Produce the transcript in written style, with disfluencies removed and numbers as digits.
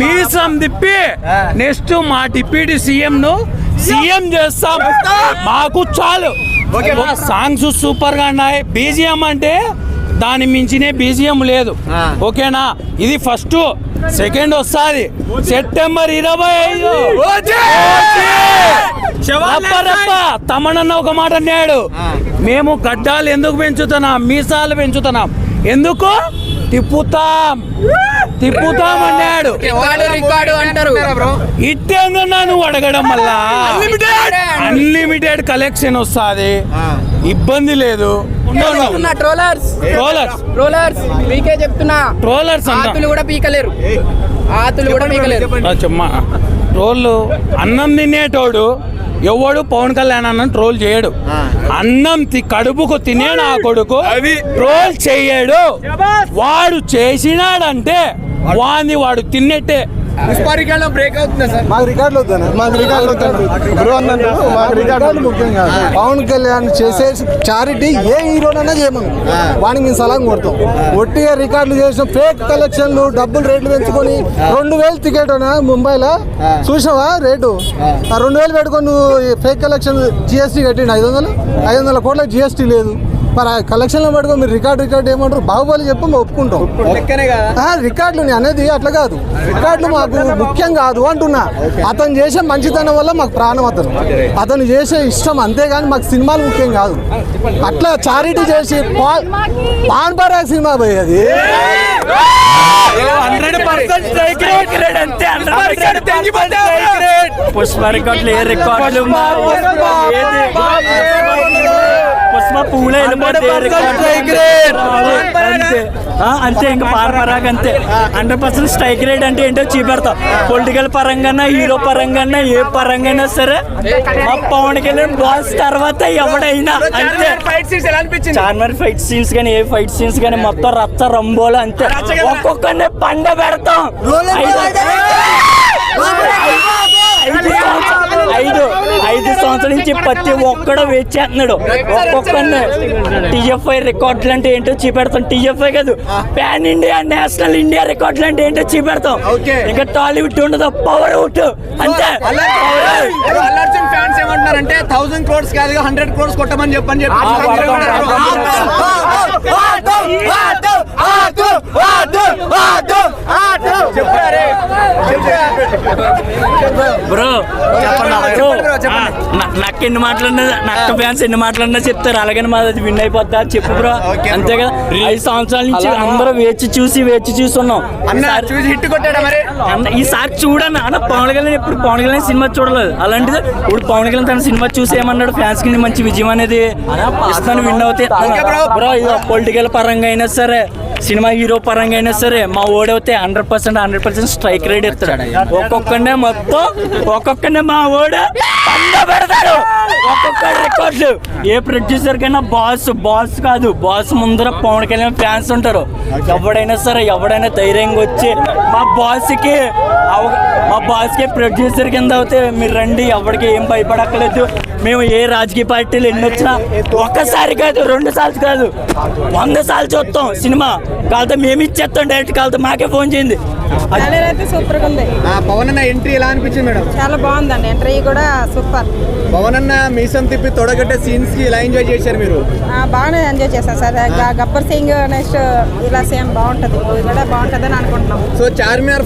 మీసం తిప్పి నెక్స్ట్ మా డిప్యూటీ సీఎం చేస్తాం. మాకు చాలు. సాంగ్స్ సూపర్ గా ఉన్నాయి. బీజిఎం అంటే దాని మించిన బీజిఎం లేదు. ఓకేనా? ఇది ఫస్ట్. సెకండ్ వస్తుంది సెప్టెంబర్ 25. తమనన్న ఒక మాట అన్నాడు, మేము గడ్డాలు ఎందుకు పెంచుతున్నాం, మీసాలు పెంచుతున్నాం, ఎందుకు తిప్పుతాం అన్నాడు. ఇట్టేందన్నా నువ్వు అడగడం వల్ల అన్లిమిటెడ్ కలెక్షన్ వస్తుంది, ఇబ్బంది లేదు. ట్రోలర్స్ ట్రోల్ అన్నం తినేటోడు ఎవడు పవన్ కళ్యాణ్ అన్న ట్రోల్ చేయడు. అన్నం కడుపుకు తినే నా కొడుకు ట్రోల్ చెయ్యడు. వాడు చేసినాడంటే వాడు తిన్నట్టే. బ్రేక్ అవుతుందా సార్? మాకు రికార్డులు బ్రో అన్నట్టు మాకు రికార్డులు ముఖ్యం కాదు. పవన్ కళ్యాణ్ చేసే చారిటీ ఏ హీరోనైనా చేయమను, వాడికి మేము సలాం కొడతాం. ఒట్టిగా రికార్డులు చేసిన ఫేక్ కలెక్షన్లు, డబ్బులు రేట్లు పెంచుకొని 2000 టికెట్ ముంబైలో చూసావా రేటు? 2000 పెట్టుకొని నువ్వు ఫేక్ కలెక్షన్ జిఎస్టీ కట్టిండు. 500 కోట్ల జిఎస్టీ లేదు. మరి కలెక్షన్లో పట్టుకో మీరు రికార్డు ఏమంటారు? బాహుబలి చెప్పి మేము ఒప్పుకుంటాం. రికార్డులు అనేది అట్లా కాదు. రికార్డులు మాకు ముఖ్యం కాదు అంటున్నా. అతను చేసే మంచితనం వల్ల మాకు ప్రాణం. అతను చేసే ఇష్టం అంతేగాని మాకు సినిమాలు ముఖ్యం కాదు. అట్లా చారిటీ చేసి పాన్ పరాగ్ సినిమా పోయేది. పుష్ప రికార్డులు ఏ రికార్డులు పుష్ప పూలే అంతే. ఇంకా పార్మరాగ్ అంతే. 100% స్ట్రైక్ రేట్ అంటే ఏంటో చూపెడతాం. పొలిటికల్ పరంగా, హీరో పరంగా, ఏ పరంగా సరే మా పవన్ కళ్యాణ్ బాస్ తర్వాత ఎవడైనా అంతే. చార్మర్ ఫైట్ సీన్స్ కానీ ఏ ఫైట్ సీన్స్ కానీ మొత్తం రచ్చ రంబోలు అంతే. ఒక్కొక్కనే పండ పెడతాం. 5 సంవత్సరాల నుంచి ప్రతి ఒక్కడు వేచేస్తున్నాడు. ఒక్కొక్కరిని టీఎఫ్ఐ రికార్డులు అంటే ఏంటో చూపెడతాం. టీఎఫ్ఐ కాదు, పాన్ ఇండియా, నేషనల్ ఇండియా రికార్డులు అంటే ఏంటో చూపెడతాం. ఇంకా టాలీవుడ్ ఉండదు, పవర్ అవుట్ అంతే. ఫ్యాన్స్ ఏమంటున్నారంటే 1000 crores కాదు 100 crores కొట్టమని చెప్పని బ్రో నాకు ఎన్ని మాట్లాడినా, నాకు ఫ్యాన్స్ ఎన్ని మాట్లాడినా చెప్తారు. అలాగే మాది విన్ అయిపోద్దా చెప్పు బ్రో. అంతే కదా. 5 సంవత్సరాల నుంచి అందరూ వేచి చూసి ఉన్నాం. ఈసారి చూడన్న అన్న పవన్ కళ్యాణ్ ఎప్పుడు పవన్ కళ్యాణ్ సినిమా చూడలేదు. అలాంటిది ఇప్పుడు పవన్ కళ్యాణ్ తన సినిమా చూసి ఏమన్నాడు, ఫ్యాన్స్ కి మంచి విజయం అనేది ఇస్తాను, విన్ అవుతాయి బ్రో. ఇది పొలిటికల్ పరంగా అయినా సరే, సినిమా హీరో పరంగా అయినా సరే మా ఓడవుతే 100% స్ట్రైక్ రేట్ ఇస్తాడు. ఒక్కొక్కనే మా ఓడు పెడతాడు. ఒక్కొక్క రికార్డులు. ఏ ప్రొడ్యూసర్ కైనా బాస్ కాదు, బాస్ ముందర పవన్ కళ్యాణ్ ఫ్యాన్స్ ఉంటారు. ఎవడైనా సరే ఎవడైనా ధైర్యంగా వచ్చి మా బాస్కి ప్రొడ్యూసర్ కింద అవుతే మీరు రండి, ఎవరికి ఏం భయపడక్కలేదు. మేము ఏ రాజకీయ పార్టీలు ఎన్ని వచ్చినా ఒక్కసారి కాదు 2 సార్లు కాదు 100 సార్లు చూస్తాం సినిమా. కాదు మేము ఇచ్చేస్తాం డైరెక్ట్. కాదు మాకే ఫోన్ చేయండి. సూపర్ గా ఉంది. పవన్ అన్న ఎంట్రీ ఎలా అనిపించింది మేడం? చాలా బాగుందండి. ఎంట్రీ కూడా సూపర్. పవన్ అన్న మీసం తిప్పి తొడగట్టే సీన్స్ కి ఎలా ఎంజాయ్ చేశారు మీరు? బాగానే ఎంజాయ్ చేశాను సార్. గబ్బర్ సింగ్ నెక్స్ట్ ఇలా సేమ్ బాగుంటది, కూడా బాగుంటది అని అనుకుంటున్నాం. సో చార్మినార్